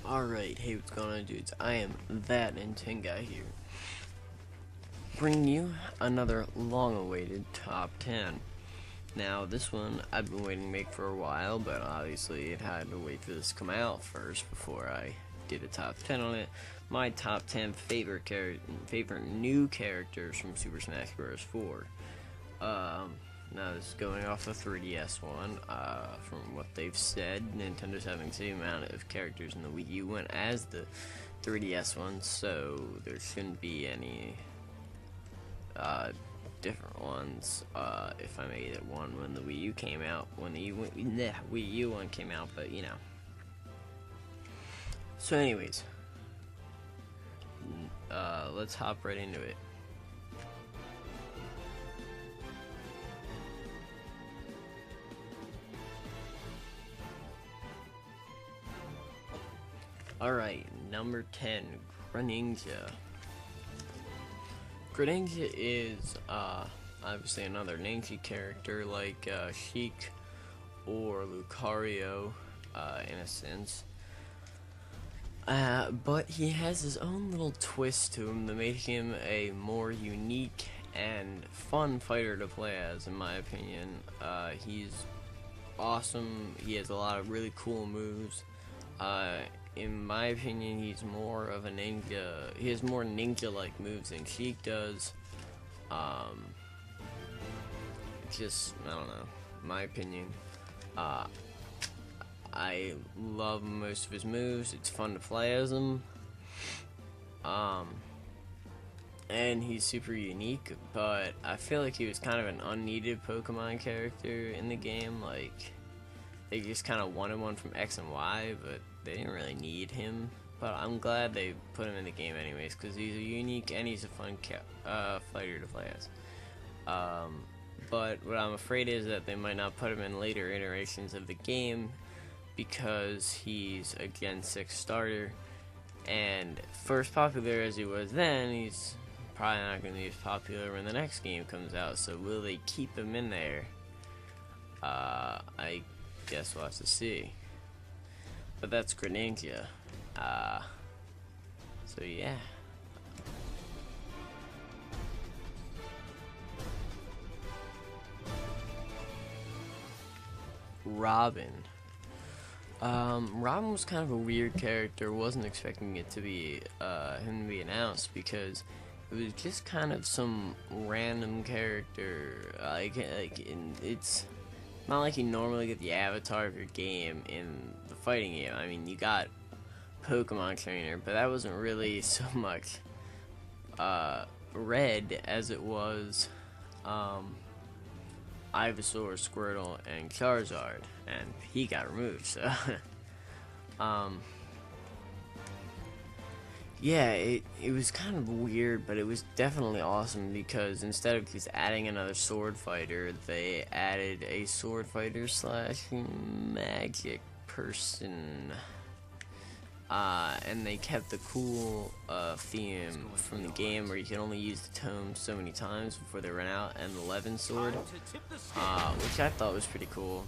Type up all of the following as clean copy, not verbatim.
Alright, hey, what's going on, dudes? I am that Nintendo here, bringing you another long-awaited top 10. Now, this one I've been waiting to make for a while, but obviously it had to wait for this to come out first before I did a top 10 on it. My top 10 favorite new characters from Super Smash Bros. 4. Now this is going off the 3DS one. From what they've said, Nintendo's having the same amount of characters in the Wii U one as the 3DS one, so there shouldn't be any different ones if I made it one when the Wii U came out, when the Wii U one came out, but you know. So anyways, let's hop right into it. Alright, number 10, Greninja. Greninja is obviously another Ninja character like Shulk or Lucario in a sense. But he has his own little twist to him that made him a more unique and fun fighter to play as, in my opinion. He's awesome. He has a lot of really cool moves. In my opinion, he's more of a ninja. He has more ninja-like moves than Shulk does. Just, I don't know, my opinion. I love most of his moves. It's fun to play as him. And he's super unique, but I feel like he was kind of an unneeded Pokemon character in the game. Like, they just kind of wanted one from X and Y, but they didn't really need him. But I'm glad they put him in the game anyways, because he's a unique and he's a fun fighter to play as. But what I'm afraid is that they might not put him in later iterations of the game, because he's a Gen 6 starter, and for as popular as he was then, he's probably not going to be as popular when the next game comes out. So will they keep him in there? I guess we'll have to see. But that's Greninja. So yeah. Robin. Robin was kind of a weird character. Wasn't expecting it to be him to be announced, because it was just kind of some random character. It's not like you normally get the avatar of your game in the fighting game. I mean, you got Pokemon Trainer, but that wasn't really so much Red as it was Ivysaur, Squirtle, and Charizard, and he got removed, so yeah, it was kind of weird, but it was definitely awesome, because instead of just adding another sword fighter, they added a sword fighter slash magic person. And they kept the cool theme from the game where you can only use the tome so many times before they run out, and the Levin sword, which I thought was pretty cool.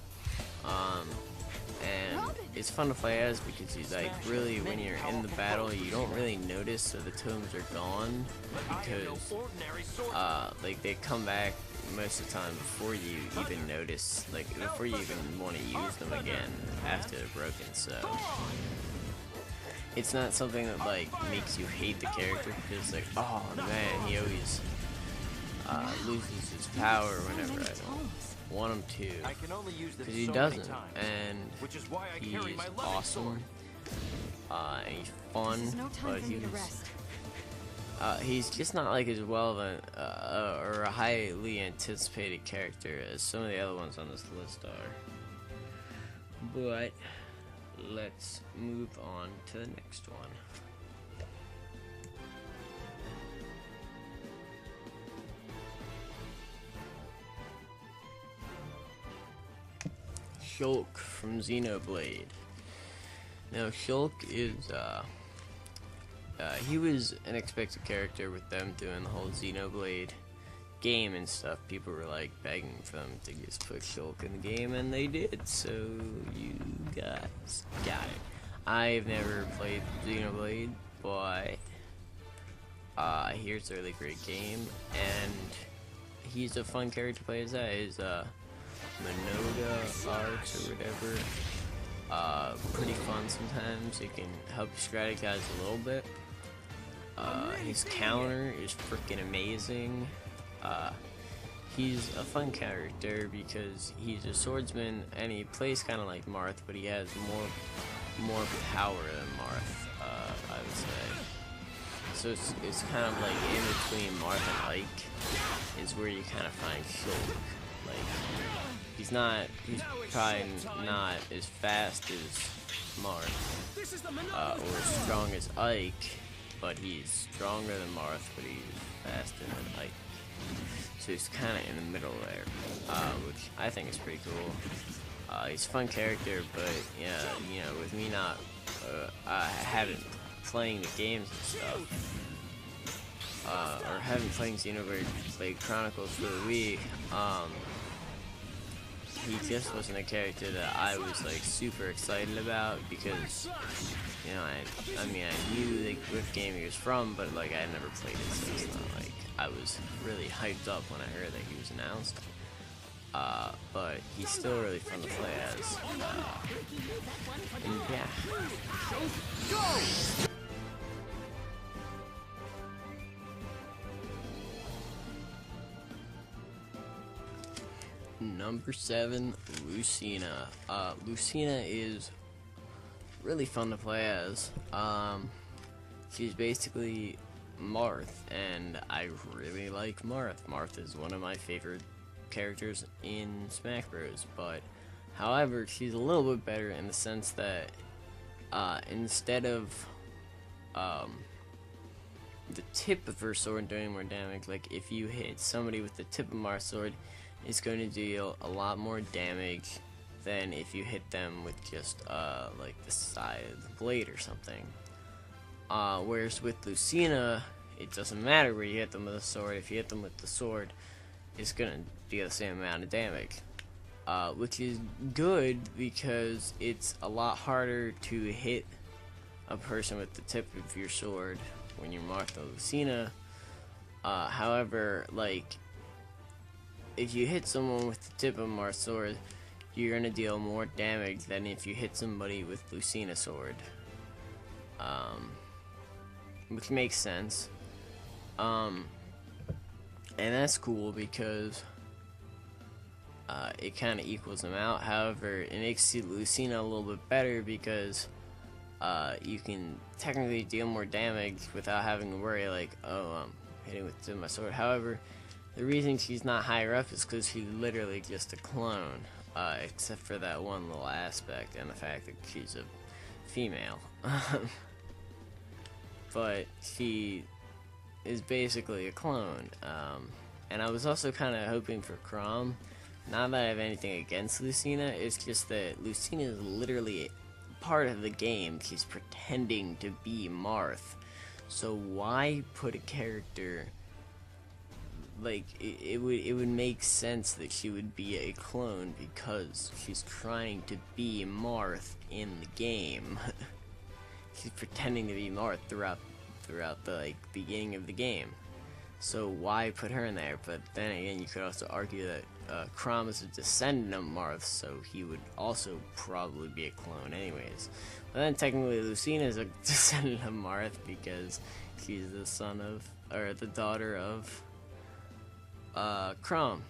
And it's fun to play as, because you, like, really, when you're in the battle, you don't really notice that the tomes are gone, because like, they come back most of the time before you even notice, like, before you even want to use them again after they're broken. So it's not something that, like, makes you hate the character, because, like, oh man, he always loses his power whenever I don't want him to, because he doesn't, and he's awesome, and he's fun, but he's just not, like, as relevant or a highly anticipated character as some of the other ones on this list are. But let's move on to the next one. Shulk from Xenoblade. Now, Shulk is, he was an expected character with them doing the whole Xenoblade game and stuff. People were, like, begging for them to just put Shulk in the game, and they did, so you guys got it. I've never played Xenoblade, but I hear it's a really great game, and he's a fun character to play as that. His Minoda arts or whatever, pretty fun sometimes. It can help you strategize a little bit. His counter is freaking amazing. He's a fun character because he's a swordsman and he plays kind of like Marth, but he has more power than Marth, I would say. So it's kind of like in between Marth and Ike is where you kind of find Shulk. Like he's probably not as fast as Marth, or as strong as Ike, but he's stronger than Marth, but he's faster than Ike. So he's kind of in the middle there, which I think is pretty cool. He's a fun character, but yeah, you know, with me not, I haven't playing the games and stuff, or haven't played Xenoblade Chronicles for the Wii. He just wasn't a character that I was like super excited about because, you know, I mean I knew like what game he was from, but like I had never played it, so it's not like I was really hyped up when I heard that he was announced. But he's still really fun to play as. And yeah. Number 7, Mussina. Mussina is really fun to play as. She's basically Marth, and I really like Marth. Marth is one of my favorite characters in Smash Bros. But however, she's a little bit better in the sense that instead of the tip of her sword doing more damage, like if you hit somebody with the tip of Marth's sword, it's going to deal a lot more damage than if you hit them with just like the side of the blade or something. Whereas with Mussina, it doesn't matter where you hit them with a sword. If you hit them with the sword, it's going to deal the same amount of damage. Which is good because it's a lot harder to hit a person with the tip of your sword when you're marked on Mussina. However, like, if you hit someone with the tip of Marth's sword, you're going to deal more damage than if you hit somebody with Mussina's sword. Which makes sense. And that's cool because it kind of equals them out. However, it makes Mussina a little bit better because you can technically deal more damage without having to worry like, oh, I'm hitting with the tip of my sword. However, the reason she's not higher up is because she's literally just a clone, except for that one little aspect and the fact that she's a female. But she is basically a clone. And I was also kind of hoping for Chrom. Not that I have anything against Mussina, it's just that Mussina is literally part of the game. She's pretending to be Marth. So why put a character... Like, it would make sense that she would be a clone because she's trying to be Marth in the game. She's pretending to be Marth throughout the like beginning of the game. So why put her in there? But then again, you could also argue that Chrom is a descendant of Marth, so he would also probably be a clone anyways. But then technically Mussina is a descendant of Marth because she's the son of, or the daughter of Chrom.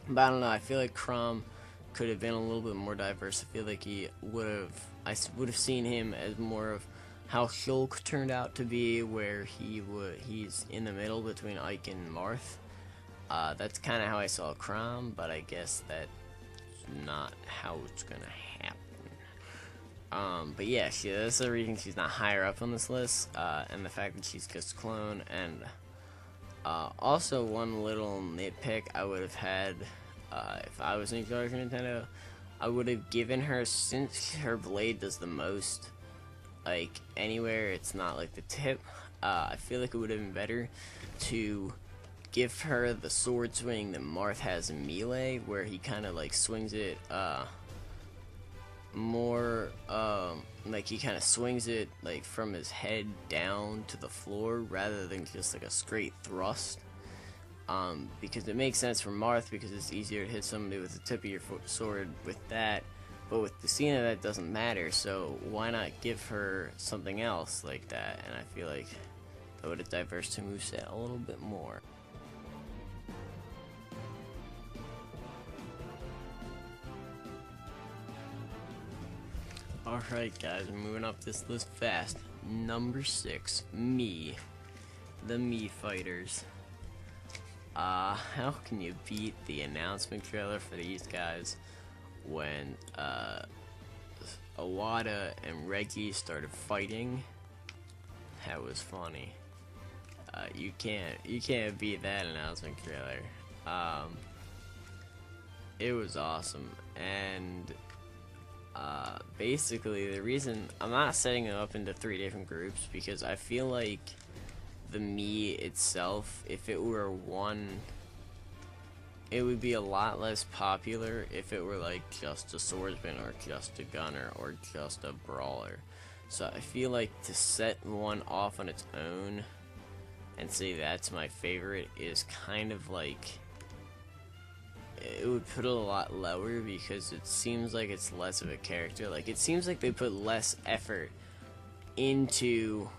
But I don't know, I feel like Chrom could have been a little bit more diverse. I feel like I would have seen him as more of how Shulk turned out to be, where he's in the middle between Ike and Marth. That's kind of how I saw Chrom, but I guess that's not how it's gonna happen. But yeah, that's the reason she's not higher up on this list, and the fact that she's just a clone. And also one little nitpick I would have had, if I was in charge of Nintendo, I would have given her, since her blade does the most, like, anywhere it's not like the tip, I feel like it would have been better to give her the sword swing that Marth has in Melee, where he kind of like swings it more like he kind of swings it like from his head down to the floor rather than just like a straight thrust. Because it makes sense for Marth because it's easier to hit somebody with the tip of your sword with that, but with Mussina that doesn't matter, so why not give her something else like that? And I feel like that would have diversed her moveset a little bit more. Alright guys, we're moving up this list fast. Number 6, me. The Mii Fighters. How can you beat the announcement trailer for these guys when Awada and Reggie started fighting? That was funny. You can't beat that announcement trailer. It was awesome, and basically the reason I'm not setting them up into 3 different groups because I feel like the Mii itself, if it were one, it would be a lot less popular if it were like just a swordsman or just a gunner or just a brawler. So I feel like to set one off on its own and say that's my favorite is kind of like, it would put it a lot lower because it seems like it's less of a character. Like, it seems like they put less effort into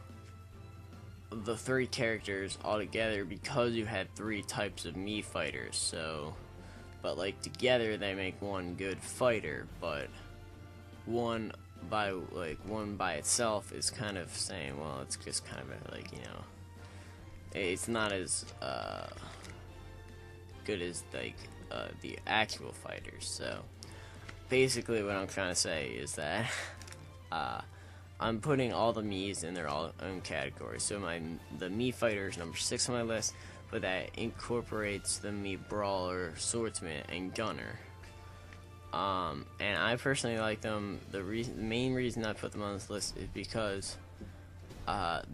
the 3 characters altogether because you had 3 types of Mii fighters. So, but like together they make one good fighter, but one by itself is kind of saying, well, it's just kind of like, you know, it's not as good as like the actual fighters. So basically what I'm trying to say is that I'm putting all the Miis in their own category. So the Mii Fighter is number 6 on my list, but that incorporates the Mii Brawler, Swordsman, and Gunner. And I personally like them. The main reason I put them on this list is because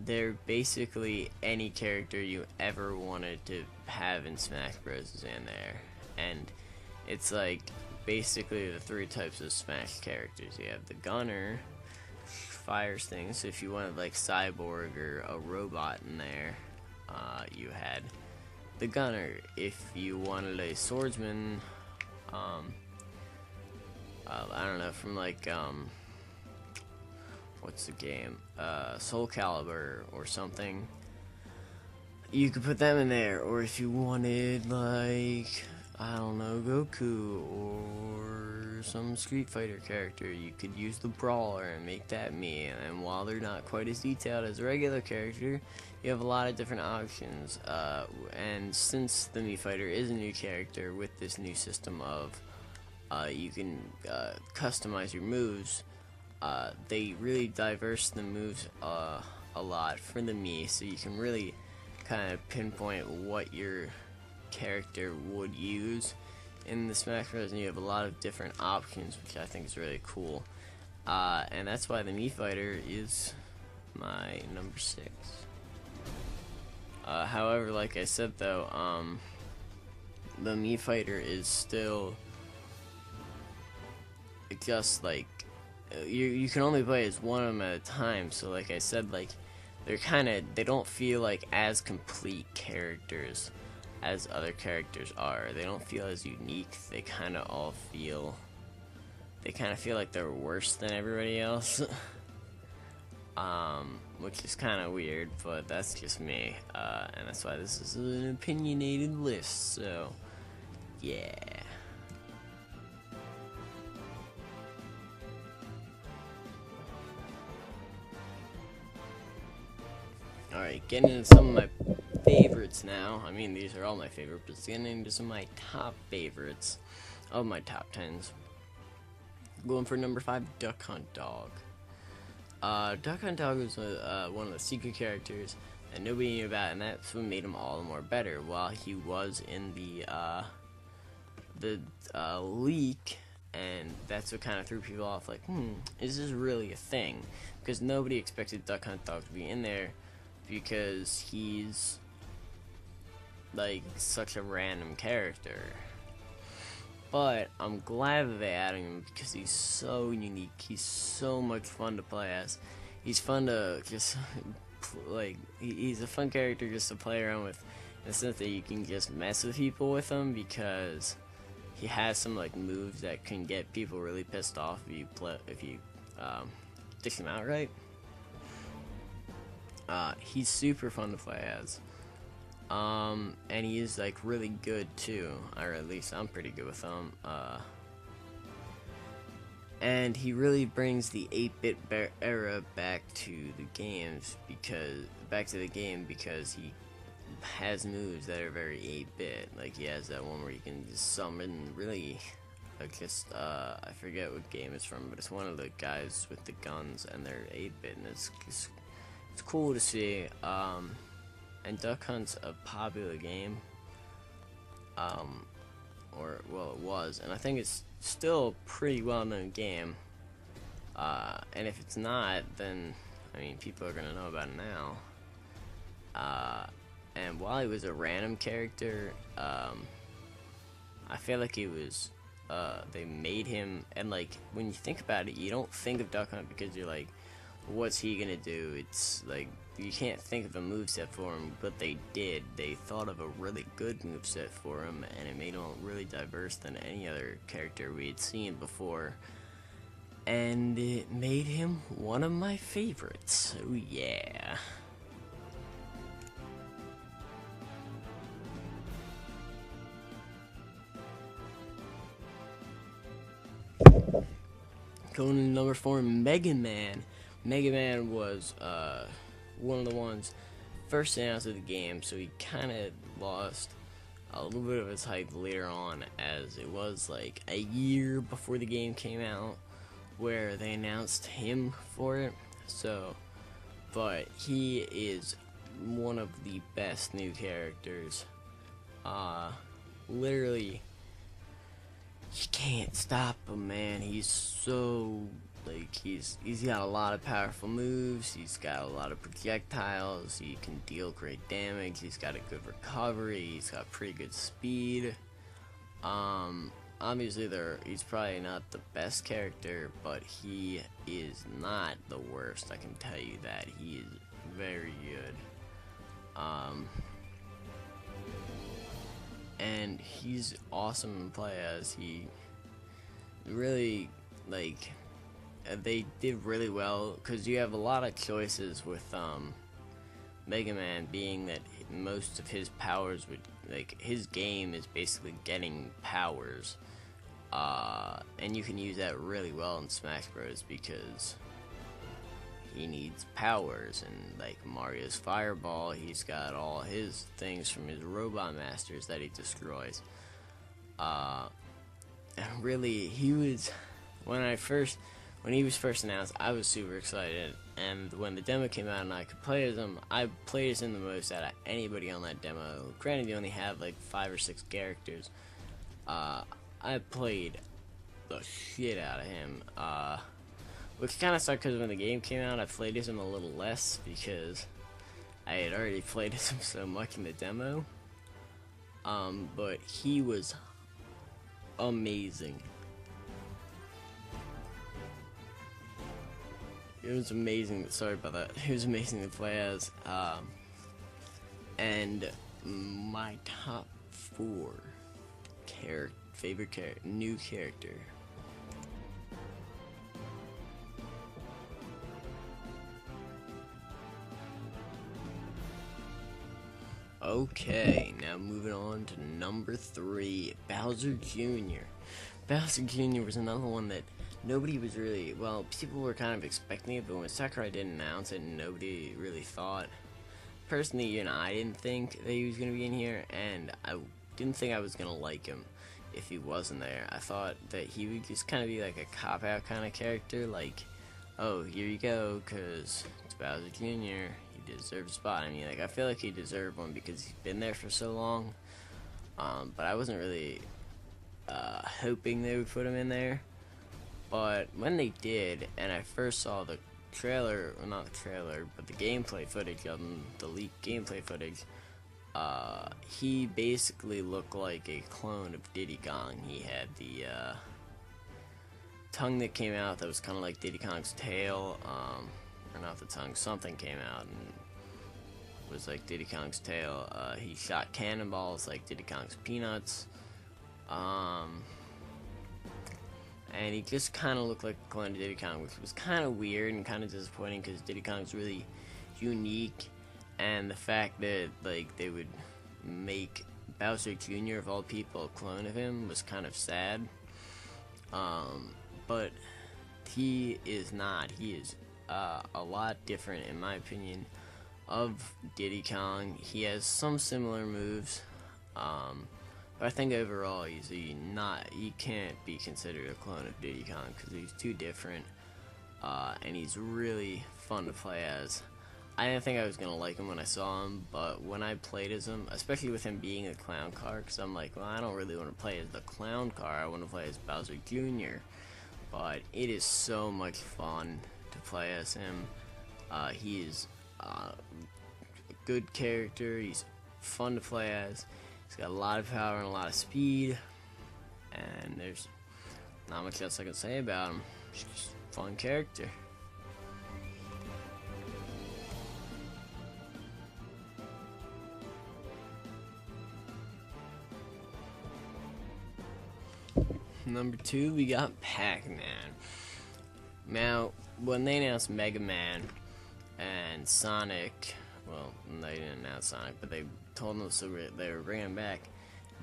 they're basically any character you ever wanted to have in Smash Bros. Is in there. And it's like basically the 3 types of Smash characters. You have the Gunner, fires things, so if you wanted like Cyborg or a robot in there, you had the Gunner. If you wanted a swordsman, I don't know, from like what's the game, Soul Calibur or something, you could put them in there. Or if you wanted like, I don't know, Goku or some Street Fighter character, you could use the Brawler and make that Mii. And while they're not quite as detailed as a regular character, you have a lot of different options. And since the Mii Fighter is a new character with this new system of you can customize your moves, they really diverse the moves a lot for the Mii, so you can really kind of pinpoint what your character would use in the Smash Bros. And you have a lot of different options, which I think is really cool. And that's why the Mii Fighter is my number 6. However, like I said though, the Mii Fighter is still just like, you can only play as one of them at a time. So like I said, like they don't feel like as complete characters as other characters are. They don't feel as unique. They kind of all feel, like they're worse than everybody else. Which is kind of weird, but that's just me. And that's why this is an opinionated list. So yeah. Alright, getting into some of my favorites now. I mean, these are all my favorites, but getting into some of my top favorites of my top 10s. Going for number 5, Duck Hunt Dog. Duck Hunt Dog was one of the secret characters that nobody knew about, and that's what made him all the more better. While he was in the leak, and that's what kind of threw people off, like, is this really a thing? Because nobody expected Duck Hunt Dog to be in there, because he's like such a random character. But I'm glad that they added him because he's so unique. He's so much fun to play as. He's fun to just like he's a fun character just to play around with. In the sense that you can just mess with people with him because he has some like moves that can get people really pissed off if you dish him out right. He's super fun to play as. And he is like really good too, or at least I'm pretty good with him. And he really brings the 8-bit era back to the game because he has moves that are very 8-bit. Like he has that one where you can just summon really, I forget what game it's from, but it's one of the guys with the guns and they're 8-bit, and it's cool to see. And Duck Hunt's a popular game, or well, it was, and I think it's still a pretty well-known game. And if it's not, then I mean, people are gonna know about it now. And while he was a random character, I feel like he was. They made him, and like when you think about it, you don't think of Duck Hunt because you're like, what's he gonna do? It's like you can't think of a moveset for him, but they did. They thought of a really good moveset for him, and it made him really diverse than any other character we had seen before. And it made him one of my favorites, so yeah. Going to number 4, Megaman. Megaman was one of the ones first announced of the game, so he kind of lost a little bit of his hype later on, as it was like a year before the game came out where they announced him for it. So, but he is one of the best new characters. Literally, you can't stop him, man. He's so like he's got a lot of powerful moves. He's got a lot of projectiles. He can deal great damage. He's got a good recovery. He's got pretty good speed. Obviously, he's probably not the best character, but he is not the worst. I can tell you that he is very good. And he's awesome to play as. He really like. They did really well because you have a lot of choices with Mega Man, being that most of his powers would like his game is basically getting powers, and you can use that really well in Smash Bros because he needs powers. And like Mario's Fireball, he's got all his things from his Robot Masters that he destroys. And really, he was when he was first announced, I was super excited, and when the demo came out and I could play as him, I played as him the most out of anybody on that demo. Granted, you only have like 5 or 6 characters. I played the shit out of him, which kind of sucked because when the game came out, I played as him a little less because I had already played as him so much in the demo. But he was amazing. It was amazing. Sorry about that. It was amazing to play as. And my top 4 favorite new character. Okay, now moving on to number 3, Bowser Jr. Bowser Jr. was another one that nobody was really, well, people were kind of expecting it, but when Sakurai didn't announce it, nobody really thought. Personally, you know, I didn't think that he was going to be in here, and I didn't think I was going to like him if he wasn't there. I thought that he would just kind of be like a cop-out kind of character, like, oh, here you go, because it's Bowser Jr., he deserves a spot. I mean, like, I feel like he deserved one because he's been there for so long, but I wasn't really hoping they would put him in there. But when they did, and I first saw the trailer, well, not the trailer, but the gameplay footage of him, the leaked gameplay footage, he basically looked like a clone of Diddy Kong. He had the tongue that came out that was kind of like Diddy Kong's tail, or not the tongue, something came out and was like Diddy Kong's tail. He shot cannonballs like Diddy Kong's peanuts, and he just kind of looked like a clone of Diddy Kong, which was kind of weird and kind of disappointing because Diddy Kong's really unique, and the fact that like they would make Bowser Jr. of all people a clone of him was kind of sad. But he is not. He is a lot different, in my opinion, of Diddy Kong. He has some similar moves, but I think overall he can't be considered a clone of Diddy Kong because he's too different, and he's really fun to play as. I didn't think I was gonna like him when I saw him, but when I played as him, especially with him being a clown car, because I'm like, well, I don't really want to play as the clown car. I want to play as Bowser Jr. But it is so much fun to play as him. He is a good character. He's fun to play as. He's got a lot of power and a lot of speed, and there's not much else I can say about him. He's just a fun character. Number 2, we got PacMan. Now, when they announced Megaman and Sonic, well, they didn't announce Sonic, but they told them so they were bringing him back.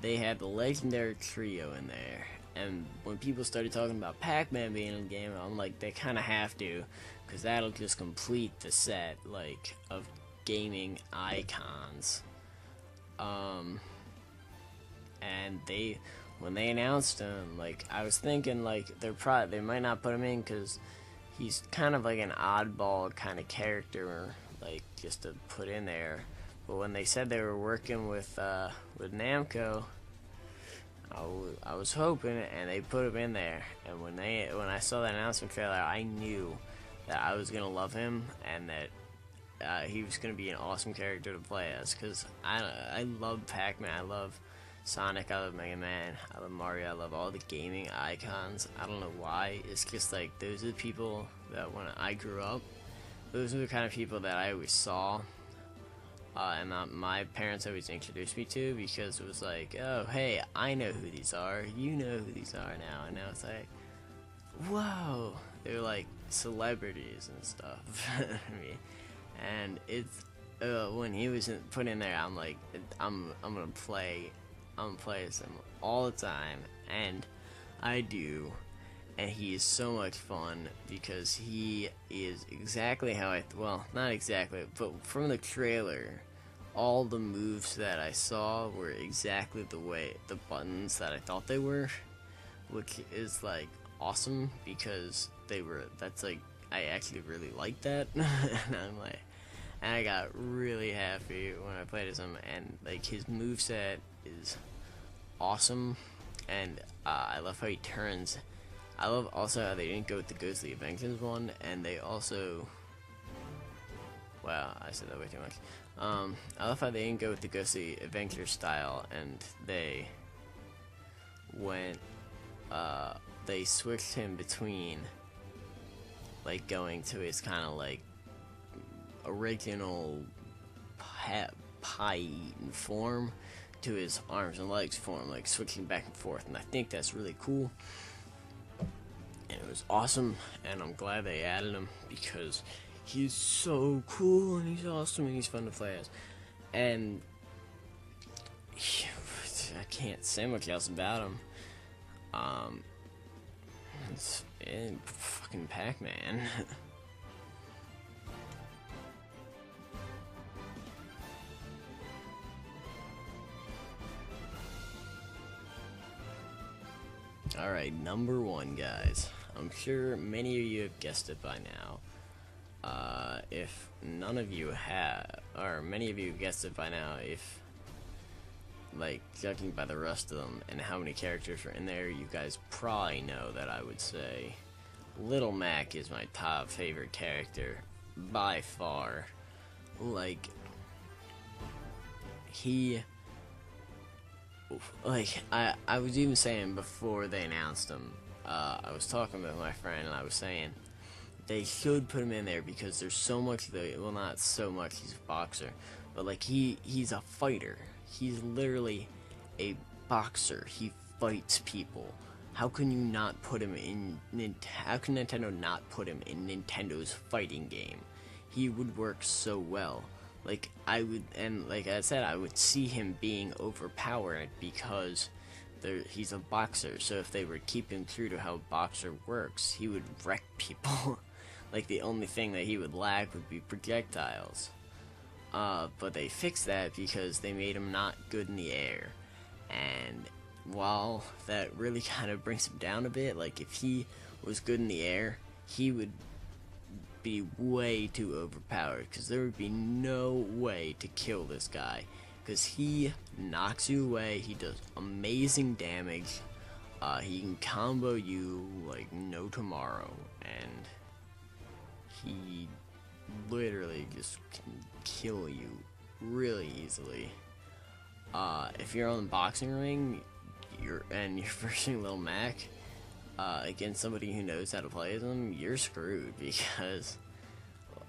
They had the legendary trio in there, and when people started talking about PacMan being in the game, I'm like, they kind of have to, because that'll just complete the set, like, of gaming icons. And when they announced him, like, I was thinking, like, they might not put him in because he's kind of like an oddball kind of character, like, just to put in there. But when they said they were working with Namco, I was hoping, and they put him in there. And when I saw that announcement trailer, I knew that I was gonna love him and that he was gonna be an awesome character to play as. Cause I love Pac-Man, I love Sonic, I love Mega Man, I love Mario, I love all the gaming icons. I don't know why. It's just like those are the people that when I grew up, those are the kind of people that I always saw, and my parents always introduced me to, because it was like, oh hey, I know who these are, you know who these are now, and now it's like, whoa, they're like celebrities and stuff. I mean, and it's when he was put in there, I'm like, I'm gonna play as him all the time, and I do, and he is so much fun because he is exactly how well, not exactly, but from the trailer, all the moves that I saw were exactly the buttons that I thought they were, which is like awesome because that's like, I actually really like that. And I'm like, and I got really happy when I played as him, and like his moveset is awesome, and I love how he turns. I love also how they didn't go with the Ghostly Adventures one, and they also, wow, I said that way too much. I love how they didn't go with the Ghostly Adventure style, and they went, they switched him between like going to his kind of like original pie-eating form to his arms and legs form, like switching back and forth, and I think that's really cool, and it was awesome, and I'm glad they added him because he's so cool and he's awesome and he's fun to play as, and I can't say much else about him. It's fucking Pac-Man. Alright, number 1, guys. I'm sure many of you have guessed it by now. If none of you have, or many of you have guessed it by now, if, like, judging by the rest of them and how many characters are in there, you guys probably know that I would say Little Mac is my top favorite character by far. Like, he, like, I was even saying before they announced him, I was talking with my friend and I was saying they should put him in there because there's so much well, not so much, he's a boxer, but like he's a fighter. He's literally a boxer. He fights people. How can you not put him in how can Nintendo not put him in Nintendo's fighting game? He would work so well. Like, I would, and like I said, I would see him being overpowered because he's a boxer. So if they were keeping true to how a boxer works, he would wreck people. Like, the only thing that he would lack would be projectiles. But they fixed that because they made him not good in the air. And while that really kind of brings him down a bit, like, if he was good in the air, he would be way too overpowered, because there would be no way to kill this guy, because he knocks you away. He does amazing damage. He can combo you like no tomorrow, and he literally just can kill you really easily. If you're on the boxing ring, you're versing Lil Mac against somebody who knows how to play them, you're screwed, because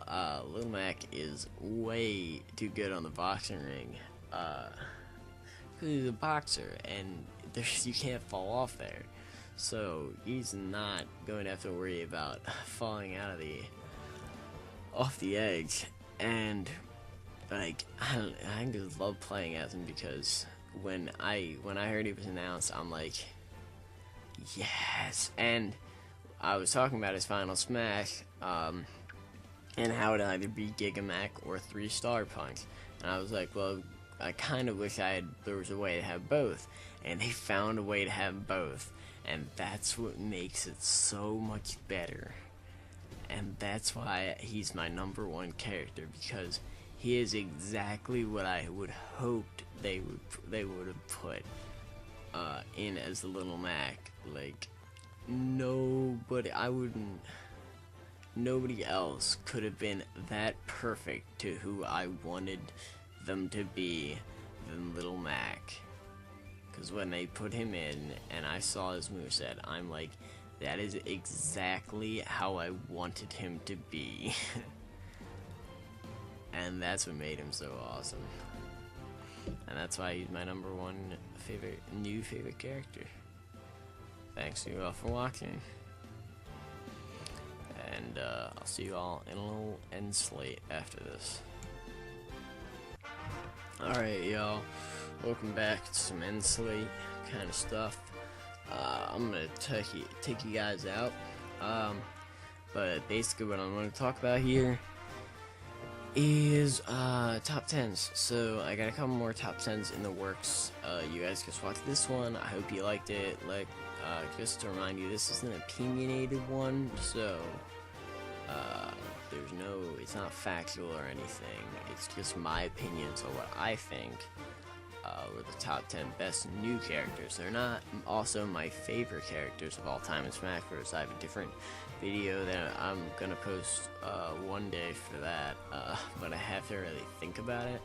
Lil Mac is way too good on the boxing ring. Because he's a boxer, and you can't fall off there. So he's not going to have to worry about falling out of off the edge. And like, I just love playing as him, because when I heard he was announced, I'm like, yes. And I was talking about his final smash, and how it'd either be Gigamac or 3-Star Punch. And I was like, well, I kind of wish there was a way to have both. And they found a way to have both. And that's what makes it so much better. And that's why he's my #1 character, because he is exactly what I would hoped they would have put in as the Little Mac. Like, nobody else could have been that perfect to who I wanted them to be than Little Mac. Because when they put him in and I saw his moveset, I'm like, that is exactly how I wanted him to be. And that's what made him so awesome. And that's why he's my #1 new favorite character. Thanks to you all for watching. And I'll see you all in a little end slate after this. Alright, y'all. Welcome back to some end slate kind of stuff. I'm gonna take you guys out. But basically what I'm going to talk about here is top 10s. So I got a couple more top 10s in the works. You guys just watched this one. I hope you liked it. Like, just to remind you, this is an opinionated one, so it's not factual or anything. It's just my opinion. So what I think were the top 10 best new characters. They're not also my favorite characters of all time in Smash Bros. I have a different video that I'm gonna post one day for that, but I have to really think about it,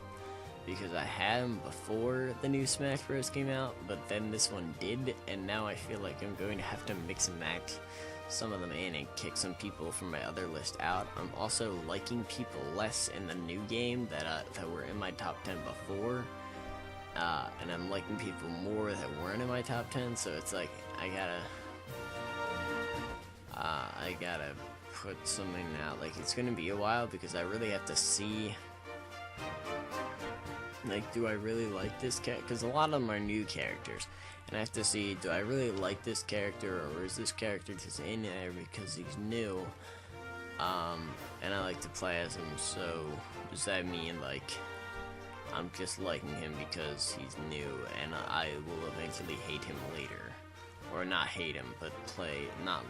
because I had them before the new Smash Bros. Came out, but then this one did, and now I feel like I'm going to have to mix and match some of them in and kick some people from my other list out. I'm also liking people less in the new game that were in my top 10 before, and I'm liking people more that weren't in my top 10, so it's like, I gotta put something out. Like, it's gonna be a while, because I really have to see, like, do I really like this character? Because a lot of them are new characters, and I have to see, do I really like this character, or is this character just in there because he's new? And I like to play as him, so does that mean, like, I'm just liking him because he's new, and I will eventually hate him later? Or not hate him, but not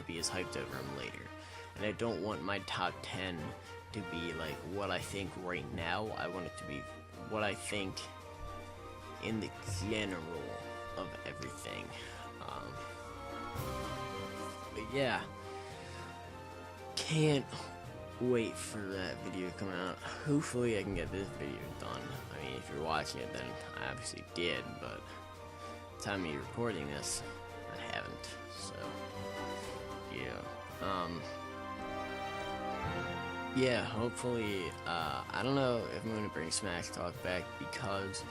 be as hyped over him later. And I don't want my top 10 to be like what I think right now. I want it to be what I think in the general of everything. But yeah, can't wait for that video to come out. Hopefully I can get this video done. I mean, if you're watching it, then I obviously did, but the time of me recording this, I haven't. So, yeah. Yeah, hopefully, I don't know if I'm going to bring Smash Talk back because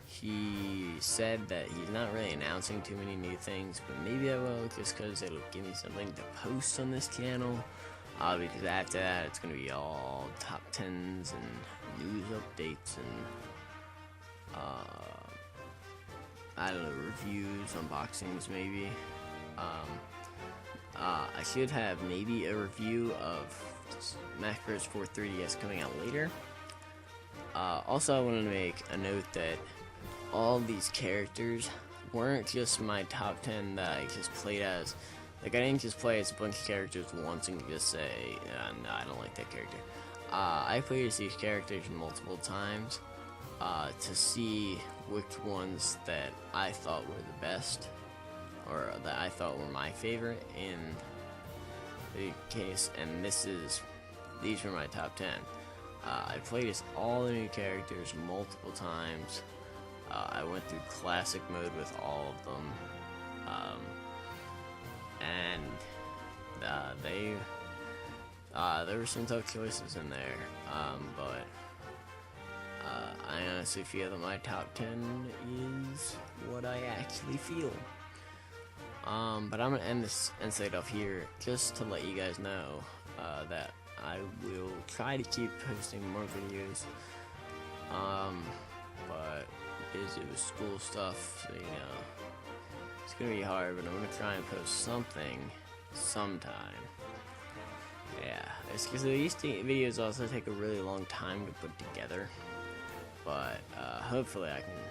he said that he's not really announcing too many new things, but maybe I will just because it'll give me something to post on this channel. Because after that, it's going to be all top 10s and news updates and, I don't know, reviews, unboxings maybe. I should have maybe a review of Smash Bros. 4 3DS coming out later. Also, I wanted to make a note that all these characters weren't just my top 10 that I just played as. Like, I didn't just play as a bunch of characters once and just say, no, I don't like that character. I played as these characters multiple times to see which ones that I thought were the best, or that I thought were my favorite in the case, and these were my top 10. I played as all the new characters multiple times. I went through classic mode with all of them. And there were some tough choices in there, but I honestly feel that my top 10 is what I actually feel. But I'm gonna end this episode off here just to let you guys know that I will try to keep posting more videos. But busy with school stuff, so, you know, it's gonna be hard, but I'm gonna try and post something sometime. Yeah, it's because these videos also take a really long time to put together, but hopefully I can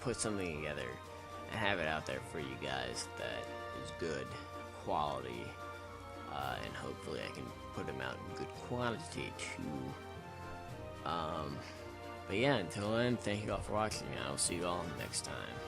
put something together and have it out there for you guys that is good quality, and hopefully I can put them out in good quantity too. But yeah, until then, thank you all for watching, and I'll see you all next time.